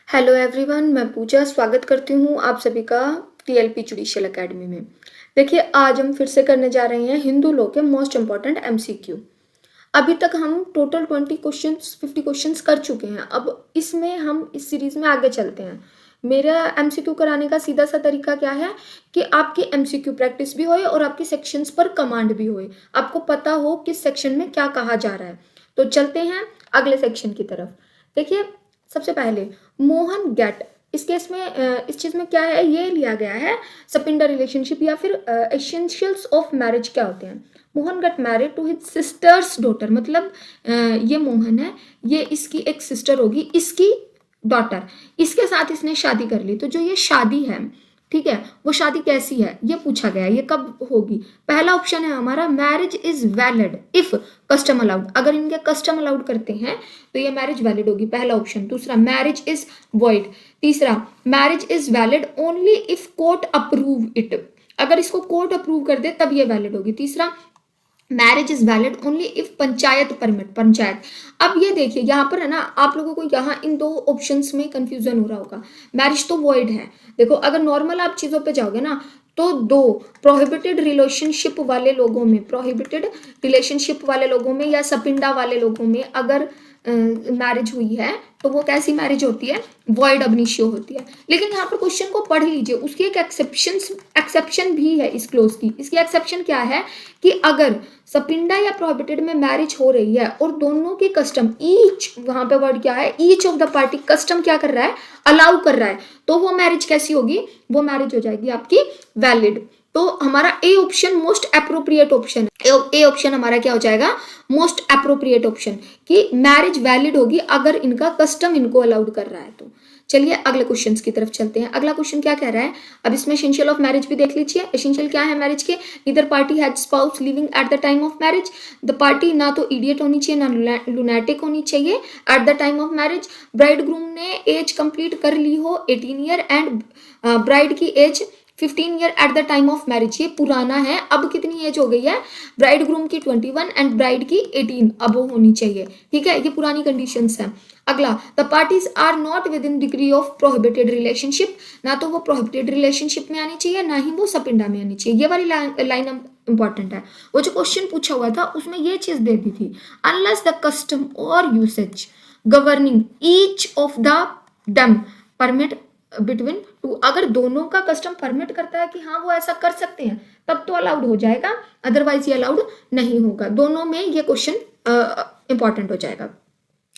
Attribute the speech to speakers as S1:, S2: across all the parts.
S1: Hello everyone, मैं पूजा स्वागत करती हूँ आप सभी का टीएलपी जुडिशियल एकेडमी में। देखिए, आज हम फिर से करने जा रहे हैं हिंदू लॉ के मोस्ट इम्पॉर्टेंट एमसीक्यू। अभी तक हम टोटल 50 क्वेश्चंस कर चुके हैं। अब इसमें हम इस सीरीज में आगे चलते हैं। मेरा एमसीक्यू कराने का सीधा सा तरीका क्या है कि आपकी एमसीक्यू प्रैक्टिस भी होए और आपकी सेक्शंस पर कमांड भी होए, आपको पता हो किस सेक्शन में क्या कहा जा रहा है। तो चलते हैं अगले सेक्शन की तरफ। देखिए, सबसे पहले मोहन गेट, इस केस में इस चीज में क्या है, ये लिया गया है सपिंडा रिलेशनशिप या फिर एसेंशियल्स ऑफ मैरिज क्या होते हैं। Mohan get married to his sister's daughter, मतलब ये मोहन है, ये इसकी एक सिस्टर होगी, इसकी डॉटर, इसके साथ इसने शादी कर ली। तो जो ये शादी है, ठीक है, वो शादी कैसी है ये पूछा गया, ये कब होगी। पहला ऑप्शन है हमारा marriage is valid if custom allowed, अगर इनके कस्टम अलाउड करते हैं तो ये मैरिज वैलिड होगी, पहला ऑप्शन। दूसरा, मैरिज इज वॉइड। तीसरा, marriage is valid only if court approve it, अगर इसको कोर्ट अप्रूव कर दे तब ये वैलिड होगी। तीसरा, marriage is valid only if panchayat permit, panchayat. अब ये देखिए, यहाँ पर है ना, आप लोगों को यहाँ इन दो ऑप्शंस में कंफ्यूजन हो रहा होगा। मैरिज तो वॉइड है। देखो, अगर नॉर्मल आप चीजों पे जाओगे ना, तो दो प्रोहिबिटेड रिलेशनशिप वाले लोगों में, प्रोहिबिटेड रिलेशनशिप वाले लोगों में या सपिंडा वाले लोगों में अगर मैरिज हुई है तो वो कैसी मैरिज होती है, वॉइड अब इनिशियो होती है। लेकिन यहाँ पर क्वेश्चन को पढ़ लीजिए, उसकी एक एक्सेप्शन भी है इस क्लोज की। इसकी एक्सेप्शन क्या है कि अगर सपिंडा या प्रोहिबिटेड में मैरिज हो रही है और दोनों की कस्टम, ईच, वहां पे वर्ड क्या है, each of the party custom क्या कर रहा है, अलाउ कर रहा है, तो वो मैरिज कैसी होगी, वो मैरिज हो जाएगी आपकी वैलिड। तो हमारा A option most appropriate option है। ए ऑप्शन हमारा क्या हो जाएगा, मोस्ट अप्रोप्रिएट ऑप्शन, कि मैरिज वैलिड होगी अगर इनका कस्टम इनको अलाउड कर रहा है। तो चलिए अगले क्वेश्चन की तरफ चलते हैं। अगला क्वेश्चन क्या कह रहा है, अब इसमें एसेंशियल ऑफ मैरिज भी देख लीजिए। एसेंशियल क्या है मैरिज के, इधर party has spouse living at the time of marriage. The party ना तो इडियट होनी चाहिए ना लुनेटिक होनी चाहिए at the time of marriage. Bride groom ने एज कंप्लीट कर ली हो 18 ईयर एंड ब्राइड की age 15 year at the time of marriage. ये पुराना है, अब कितनी एज हो गई है, ब्राइड ग्रूम की 21 एंड ब्राइड की 18 अब होनी चाहिए, ठीक है, ये पुरानी कंडीशंस हैं। अगला, the parties are not within degree of prohibited relationship, ना तो वो प्रोहिबिटेड रिलेशनशिप में आनी चाहिए ना ही वो सपिंडा में आनी चाहिए। ये वाली लाइन इंपॉर्टेंट है। वो जो क्वेश्चन पूछा हुआ था उसमें ये चीज दे दी थी, अनलेस द कस्टम और usage governing each of the डम परमिट बिटवीन टू, अगर दोनों का कस्टम परमिट करता है कि हाँ वो ऐसा कर सकते हैं तब तो अलाउड हो जाएगा, अदरवाइज ये अलाउड नहीं होगा। दोनों में ये क्वेश्चन इंपॉर्टेंट हो जाएगा।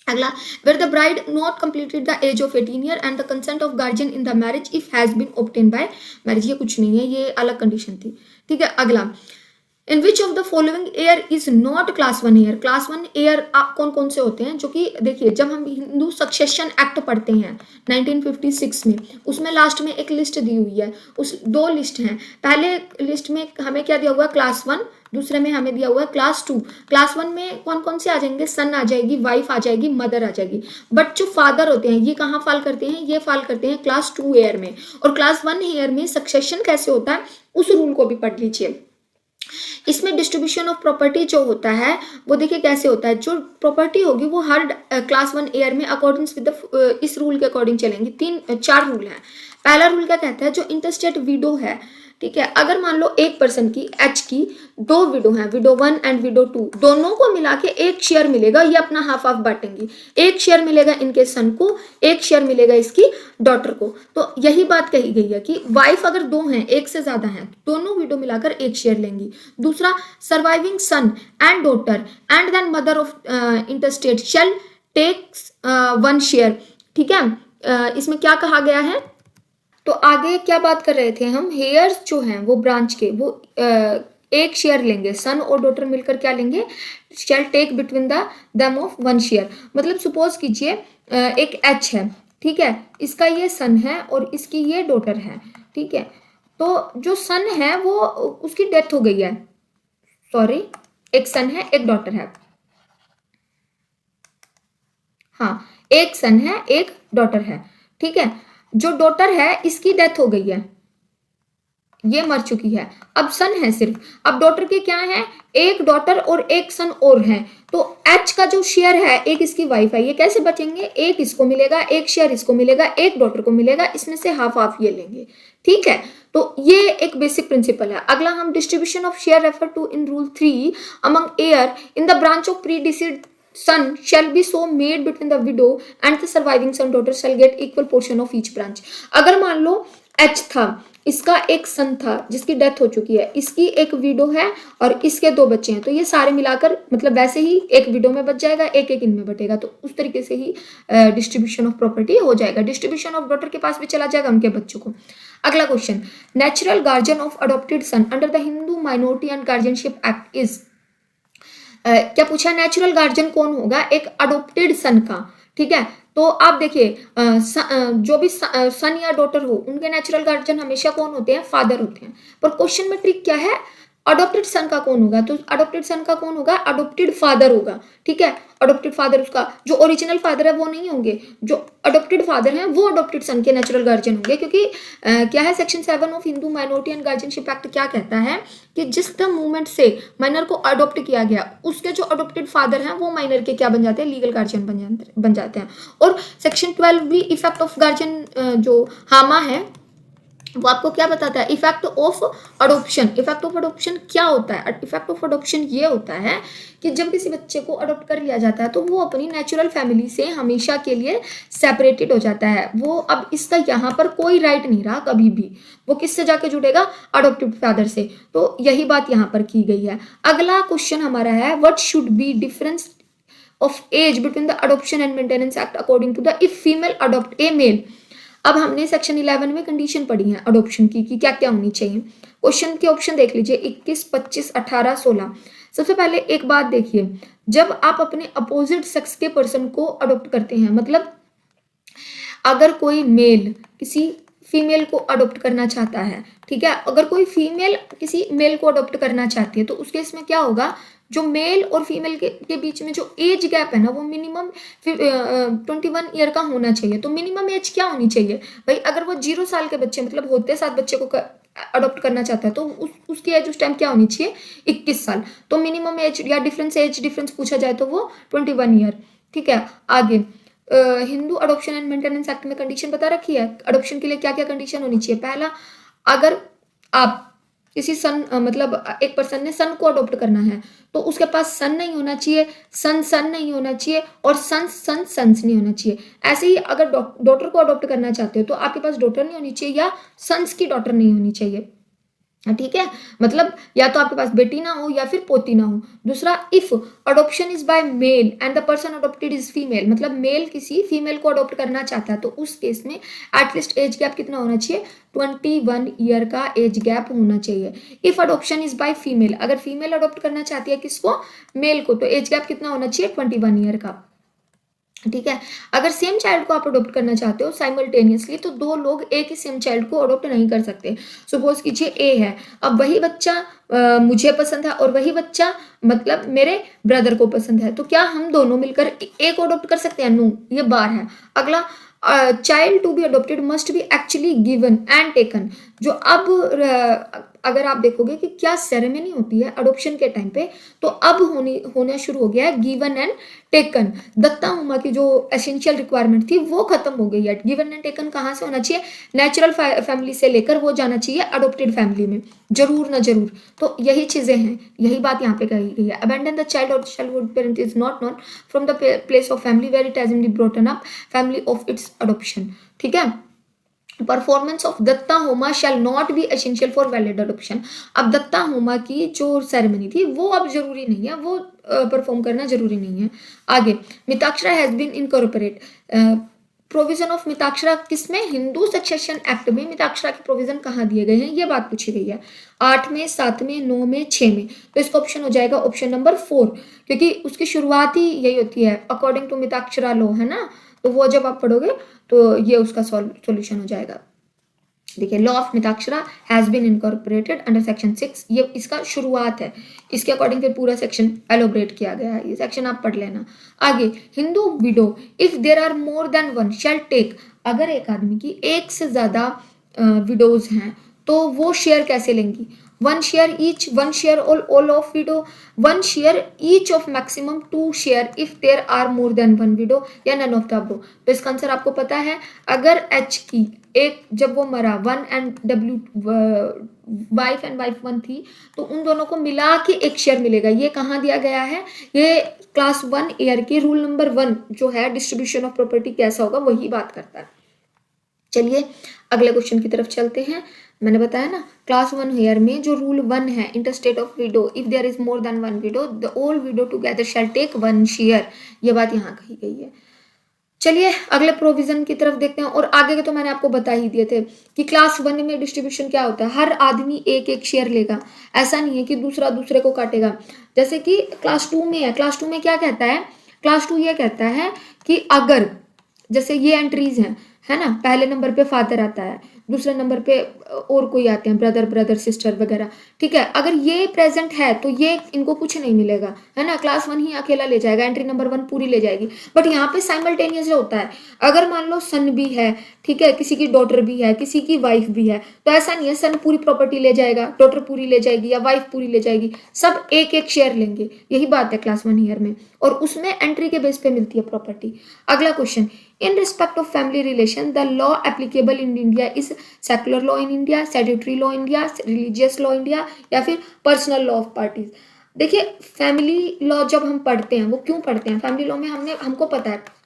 S1: अगला, where the bride not completed the age of 18 year and the consent of guardian in the marriage if has been obtained by marriage, ये कुछ नहीं है, ये अलग कंडीशन थी, ठीक है। अगला, in which of the following air is not class 1 air. Class 1 air कौन कौन से होते हैं, जो कि देखिए जब हम हिंदू सक्सेशन एक्ट पढ़ते हैं 1956 में, उसमें लास्ट में एक लिस्ट दी हुई है, उस दो लिस्ट हैं। पहले लिस्ट में हमें क्या दिया हुआ है, क्लास 1, दूसरे में हमें दिया हुआ है क्लास 2। क्लास 1 में कौन कौन से आ जाएंगे, सन आ जाएगी, वाइफ आ जाएगी, मदर आ जाएगी। बट जो फादर होते हैं ये कहाँ फाल करते हैं, ये फाल करते हैं क्लास 2 एयर में। और क्लास 1 एयर में सक्सेशन कैसे होता है उस रूल को भी पढ़ लीजिए। इसमें डिस्ट्रीब्यूशन ऑफ प्रॉपर्टी जो होता है वो देखिए कैसे होता है, जो प्रॉपर्टी होगी वो हर क्लास 1 एयर में अकॉर्डिंग विद इस रूल के अकॉर्डिंग चलेंगी। 4 रूल हैं। पहला रूल क्या कहता है, जो इंटरस्टेट विडो है, ठीक है, अगर मान लो एक पर्सन की एच की 2 विडो हैं, विडो 1 एंड विडो 2, दोनों को मिला के एक शेयर मिलेगा, ये अपना हाफ हाफ बांटेंगी। एक शेयर मिलेगा इनके सन को, एक शेयर मिलेगा इसकी डॉटर को। तो यही बात कही गई है कि वाइफ अगर 2 हैं, एक से ज्यादा हैं, दोनों विडो मिलाकर एक शेयर लेंगी। दूसरा, surviving son and daughter and then mother of interstate shall takes 1 share, ठीक है। इसमें क्या कहा गया है, तो आगे क्या बात कर रहे थे हम, हेयर्स जो हैं वो ब्रांच के वो एक शेयर लेंगे, सन और डॉटर मिलकर क्या लेंगे, shall take between them of 1 share. मतलब सपोज कीजिए एक एच है, ठीक है, इसका ये सन है और इसकी ये डॉटर है, ठीक है। तो जो सन है वो उसकी डेथ हो गई है, सॉरी, एक सन है एक डॉटर है, हाँ, एक सन है एक डॉटर है, ठीक है। जो डॉटर है इसकी डेथ हो गई है, ये मर चुकी है, अब सन है सिर्फ। अब डॉटर के क्या है, एक डॉटर और एक सन और है, तो एच का जो शेयर है, एक इसकी वाइफ है, ये कैसे बचेंगे, एक इसको मिलेगा, एक शेयर इसको मिलेगा, एक डॉटर को मिलेगा, इसमें से हाफ हाफ ये लेंगे, ठीक है। तो ये एक बेसिक प्रिंसिपल है। अगला हम distribution of share refer to in rule 3 among heir in the branch of predeceased son shall be so made between the widow and the surviving son daughter shall get equal portion of each branch। अगर मान लो H था, इसका एक सन था जिसकी death हो चुकी है, इसकी एक विडो है और इसके दो बच्चे हैं, तो ये सारे मिलाकर मतलब वैसे ही एक विडो में बच जाएगा, एक एक इनमें बटेगा, तो उस तरीके से ही डिस्ट्रीब्यूशन ऑफ प्रॉपर्टी हो जाएगा। डिस्ट्रीब्यूशन ऑफ डॉटर के पास भी चला जाएगा उनके बच्चों को। अगला question, natural guardian of adopted son under the Hindu minority and guardianship act is, क्या पूछा, नेचुरल गार्जियन कौन होगा, एक अडोप्टेड सन का, ठीक है। तो आप देखिए जो भी सन या डॉटर हो, उनके नेचुरल गार्जियन हमेशा कौन होते हैं, फादर होते हैं। पर क्वेश्चन में ट्रिक क्या है, अडोप्टेड सन का कौन होगा, तो अडोप्टेड सन का कौन होगा, अडोप्टेड फादर होगा, ठीक है। अडोप्टेड फादर, उसका जो ओरिजिनल फादर है वो नहीं होंगे, जो अडोप्टेड फादर हैं वो अडोप्टेड सन के नेचुरल गार्जियन होंगे, क्योंकि क्या है, section 7 of Hindu minority and guardianship act क्या कहता है कि जिस द मूवमेंट से माइनर को अडोप्ट किया गया, उसके जो अडोप्टेड फादर हैं वो माइनर के क्या बन जाते हैं, लीगल गार्जियन बन जाते हैं। और सेक्शन 12 भी इफेक्ट ऑफ गार्जियन जो हामा है वो आपको क्या बताता है, effect of adoption. Effect of adoption क्या होता है, इफेक्ट ऑफ अडोप्शन ये होता है कि जब किसी बच्चे को अडोप्ट कर लिया जाता है तो वो अपनी नेचुरल फैमिली से हमेशा के लिए सेपरेटेड हो जाता है, वो अब इसका यहाँ पर कोई राइट नहीं रहा कभी भी, वो किससे जाके जुड़ेगा, अडोप्टिव फादर से। तो यही बात यहाँ पर की गई है। अगला क्वेश्चन हमारा है, what should be difference of age between the adoption and maintenance act according to the if female adopt a male. अब हमने सेक्शन 11 में कंडीशन पढ़ी है अडॉप्शन की कि क्या क्या होनी चाहिए। क्वेश्चन के ऑप्शन देख लीजिए, 21, 25, 18, 16। सबसे पहले एक बात देखिए, जब आप अपने अपोजिट सेक्स के पर्सन को अडॉप्ट करते हैं, मतलब अगर कोई मेल किसी फीमेल को अडॉप्ट करना चाहता है, ठीक है, अगर कोई फीमेल किसी मेल को अडॉप्ट करना चाहती है, तो उस केस में क्या होगा, जो मेल और फीमेल के बीच में जो एज गैप है ना, वो मिनिमम 21 ईयर का होना चाहिए। तो मिनिमम एज क्या होनी चाहिए भाई, अगर वो 0 साल के बच्चे मतलब होते साथ बच्चे को अडॉप्ट करना चाहता है, तो उसकी एज उस टाइम क्या होनी चाहिए, 21 साल। तो मिनिमम एज या एज डिफरेंस पूछा जाए तो वो 21 ईयर, ठीक है। आगे Hindu adoption and maintenance act में कंडीशन बता रखी है, अडॉप्शन के लिए क्या क्या कंडीशन होनी चाहिए। पहला, अगर आप किसी सन मतलब एक पर्सन ने सन को अडॉप्ट करना है, तो उसके पास सन नहीं होना चाहिए, सन नहीं होना चाहिए, और सन्स नहीं होना चाहिए। ऐसे ही अगर डॉटर को अडॉप्ट करना चाहते हो, तो आपके पास डॉटर नहीं होनी चाहिए या सन्स की डॉटर नहीं होनी चाहिए, ठीक है। मतलब या तो आपके पास बेटी ना हो या फिर पोती ना हो। दूसरा, if adoption is by male and the person adopted is female, मतलब मेल किसी फीमेल को अडॉप्ट करना चाहता है, तो उस केस में एटलीस्ट एज गैप कितना होना चाहिए, 21 ईयर का एज गैप होना चाहिए। If adoption is by female, अगर फीमेल अडॉप्ट करना चाहती है किसको, मेल को, तो एज गैप कितना होना चाहिए, 21 ईयर का, ठीक है। अगर सेम चाइल्ड को आप अडॉप्ट करना चाहते हो साइमल्टेनियसली, तो दो लोग एक ही सेम चाइल्ड को अडॉप्ट नहीं कर सकते। सपोज कीजिए ए है, अब वही बच्चा मुझे पसंद है और वही बच्चा मतलब मेरे ब्रदर को पसंद है, तो क्या हम दोनों मिलकर ए को अडॉप्ट कर सकते हैं, नो, ये बार है। अगला, child to be adopted must be actually given and taken, जो अब अगर आप देखोगे कि क्या सेरेमनी होती है अडॉप्शन के टाइम पे, तो अब होना शुरू हो गया है गिवन एंड टेकन। दत्ता हुमा की जो एसेंशियल रिक्वायरमेंट थी वो खत्म हो गई है। गिवन एंड टेकन कहाँ से होना चाहिए, नेचुरल फैमिली से लेकर वो जाना चाहिए अडॉप्टेड फैमिली में, जरूर ना जरूर। तो यही चीजें हैं, यही बात यहाँ पे कही गई है। अबैंडन द चाइल्ड और childhood parent is not known from the place of family where it has been brought up, family of its adoption, ठीक है। Performance of datta homa shall not be essential for valid adoption. अब दत्ता होमा की जो ceremony थी वो अब जरूरी नहीं है, वो परफॉर्म करना जरूरी नहीं है। आगे, Mitakshara has been incorporate, provision of Mitakshara किसमें, हिंदू सक्सेशन एक्ट में मिताक्षरा के प्रोविजन कहाँ दिए गए हैं, ये बात पूछी गई है। 8 में, 7 में, 9 में, 6 में, तो इसका ऑप्शन हो जाएगा ऑप्शन नंबर 4, क्योंकि उसकी शुरुआत ही यही होती है अकॉर्डिंग टू मिताक्षरा लॉ, है ना। तो वो जब आप पढ़ोगे तो ये उसका सॉल्यूशन हो जाएगा। देखिए, law of Mitakshara has been incorporated under section 6, ये इसका शुरुआत है, इसके अकॉर्डिंग फिर पूरा सेक्शन एलोबरेट किया गया है, ये सेक्शन आप पढ़ लेना। आगे, Hindu widow if there are more than one shall take, अगर एक आदमी की एक से ज्यादा विडोज हैं तो वो शेयर कैसे लेंगी? One share each, one share all of widow, one share each of maximum two share if there are more than one widow, या नन ऑफ द अबव। तो इसका आंसर आपको पता है, अगर एच की एक, जब वो मरा, one and W wife and wife one थी, तो उन दोनों को मिला के एक शेयर मिलेगा। ये कहाँ दिया गया है? ये क्लास 1 ईयर के रूल नंबर 1 जो है डिस्ट्रीब्यूशन ऑफ प्रॉपर्टी कैसा होगा वही बात करता है। चलिए अगले क्वेश्चन की तरफ चलते हैं। मैंने बताया ना, क्लास 1 ईयर में जो रूल 1 है, interstate of widow, if there is more than one widow the all widow together shall take one share, ये बात यहाँ कही गई है। चलिए अगले प्रोविजन की तरफ देखते हैं। और आगे के तो मैंने आपको बता ही दिए थे कि क्लास 1 में डिस्ट्रीब्यूशन क्या होता है, हर आदमी एक एक शेयर लेगा, ऐसा नहीं है कि दूसरा दूसरे को काटेगा। जैसे कि क्लास 2 में है, क्लास 2 में क्या कहता है, क्लास 2 ये कहता है कि अगर जैसे ये एंट्रीज हैं, है ना, पहले नंबर पे फादर आता है, दूसरे नंबर पे और कोई आते हैं, ब्रदर सिस्टर वगैरह, ठीक है, अगर ये प्रेजेंट है तो ये इनको कुछ नहीं मिलेगा, है ना, क्लास 1 ही अकेला ले जाएगा, एंट्री नंबर 1 पूरी ले जाएगी। बट यहाँ पे साइमल्टेनियस होता है, अगर मान लो सन भी है, ठीक है, किसी की डॉटर भी है, किसी की वाइफ भी है, तो ऐसा नहीं है सन पूरी प्रॉपर्टी ले जाएगा, डॉटर पूरी ले जाएगी या वाइफ पूरी ले जाएगी, सब एक एक शेयर लेंगे। यही बात है क्लास 1 ईयर में, और उसमें एंट्री के बेस पे मिलती है प्रॉपर्टी। अगला question, in respect of family relation the law applicable in India is secular law in India, statutory law India, religious law India, या फिर पर्सनल लॉ ऑफ पार्टीज। देखिए फैमिली लॉ जब हम पढ़ते हैं, वो क्यों पढ़ते हैं, फैमिली लॉ में हमको पता है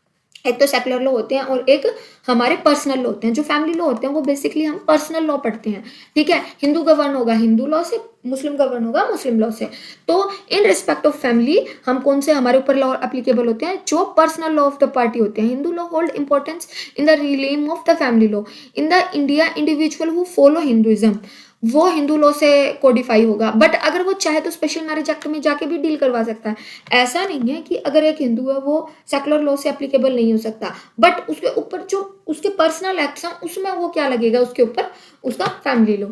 S1: एक तो सेकुलर लॉ होते हैं और एक हमारे पर्सनल लॉ होते हैं। जो फैमिली लॉ होते हैं वो बेसिकली हम पर्सनल लॉ पढ़ते हैं, ठीक है, हिंदू गवर्न होगा हिंदू लॉ से, मुस्लिम गवर्न होगा मुस्लिम लॉ से। तो इन रिस्पेक्ट ऑफ फैमिली हम कौन से हमारे ऊपर लॉ एप्लीकेबल होते हैं, जो personal law of the party होते हैं। Hindu law hold importance in the realm of the family law in the India, individual who follow Hinduism वो हिंदू लॉ से कोडिफाई होगा। बट अगर वो चाहे तो स्पेशल मैरिज एक्ट में जाके भी डील करवा सकता है। ऐसा नहीं है कि अगर एक हिंदू है वो सेकुलर लॉ से एप्लीकेबल नहीं हो सकता, बट उसके ऊपर जो उसके पर्सनल एक्ट्स हैं उसमें वो क्या लगेगा, उसके ऊपर उसका family law.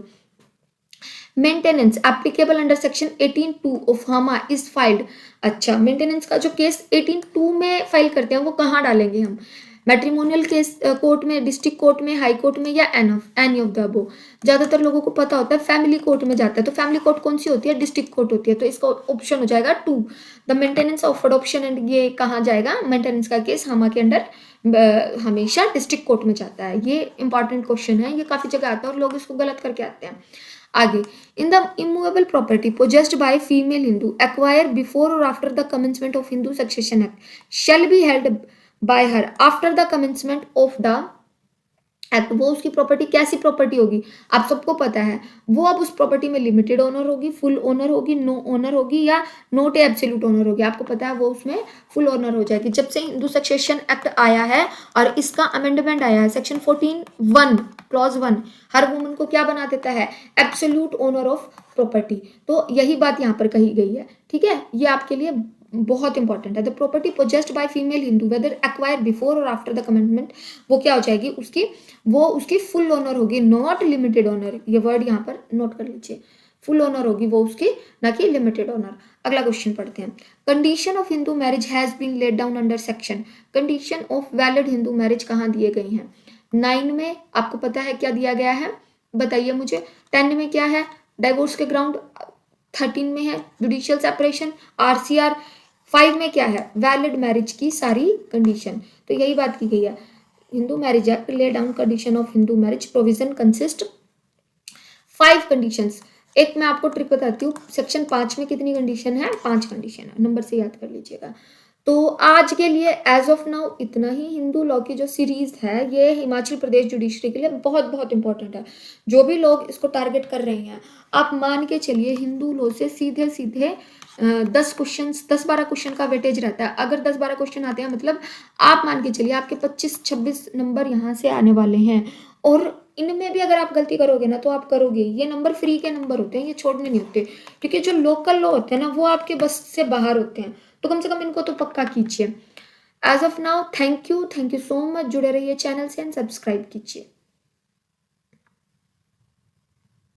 S1: Maintenance applicable under section 18(2) of हामा इज फाइल्ड। अच्छा, मेंटेनेंस का जो केस 18(2) में फाइल करते हैं वो कहाँ डालेंगे हम, मैट्रिमोनियल केस कोर्ट में, डिस्ट्रिक्ट कोर्ट में, हाई कोर्ट में, या एनी ऑफ द अबव। ज्यादातर लोगों को पता होता है फैमिली कोर्ट में जाता है, तो फैमिली कोर्ट कौन सी होती है, डिस्ट्रिक्ट कोर्ट होती है, तो इसका ऑप्शन हो जाएगा 2, the maintenance of adoption. And ये कहाँ जाएगा, मेंटेनेंस का केस हामा के अंडर हमेशा डिस्ट्रिक्ट कोर्ट में जाता है। ये इंपॉर्टेंट क्वेश्चन है, ये काफी जगह आता है और लोग इसको गलत करके आते हैं। आगे, in the immovable property possessed by female Hindu acquired before और after the commencement of Hindu succession act shall be held by her after the commencement of the act. वो उसकी प्रॉपर्टी कैसी प्रॉपर्टी होगी, आप सबको पता है, वो अब उस प्रॉपर्टी में लिमिटेड ओनर होगी, फुल ओनर होगी, नो ओनर होगी, या नॉट एब्सोल्यूट ओनर होगी। आपको पता है वो उसमें फुल ओनर हो जाएगी। जब से हिंदू सक्सेशन एक्ट आया है और इसका अमेंडमेंट आया है, सेक्शन 14(1) क्लॉज 1 हर वुमन को क्या बना देता है, एब्सोल्यूट ओनर ऑफ प्रॉपर्टी। तो यही बात यहाँ पर कही गई है, ठीक है, ये आपके लिए बहुत इंपॉर्टेंट है। The property possessed by female Hindu whether acquire before और आफ्टर द कमेंटमेंट, वो क्या हो जाएगी, वो उसकी फुल ओनर होगी, नॉट लिमिटेड ओनर। ये वर्ड यहाँ पर नोट कर लीजिए, फुल ओनर होगी वो उसकी, ना कि लिमिटेड ओनर। अगला क्वेश्चन पढ़ते हैं। Condition of Hindu marriage has been laid down under section, condition of valid Hindu marriage कहाँ दिए गई हैं, 9 में आपको पता है क्या दिया गया है, बताइए मुझे। 10 में क्या है, डाइवोर्स के ग्राउंड, 13 में है जुडिशियल सेपरेशन, RCR, 5 में क्या है, वैलिड मैरिज की सारी कंडीशन। तो यही बात की गई है, Hindu marriage act lay down condition of Hindu marriage provision consist 5 conditions. एक मैं आपको ट्रिक बताती हूँ, सेक्शन 5 में कितनी कंडीशन है, 5 कंडीशन है, नंबर से याद कर लीजिएगा। तो आज के लिए एज ऑफ नाउ इतना ही। हिंदू लॉ की जो सीरीज है ये हिमाचल प्रदेश जुडिशरी के लिए बहुत बहुत इंपॉर्टेंट है। जो भी लोग इसको टारगेट कर रहे हैं, आप मान के चलिए हिंदू लॉ से सीधे सीधे 10-12 क्वेश्चन का वेटेज रहता है। अगर 10-12 क्वेश्चन आते हैं मतलब आप मान के चलिए आपके 25-26 नंबर यहाँ से आने वाले हैं। और इनमें भी अगर आप गलती करोगे ना तो आप करोगे, ये नंबर फ्री के नंबर होते हैं, ये छोड़ने नहीं होते, क्योंकि जो लोकल लॉ होते हैं ना वो आपके बस से बाहर होते हैं, तो कम से कम इनको तो पक्का कीजिए। Age of now thank you so much, जुड़े रहिए चैनल से एंड सब्सक्राइब कीजिए।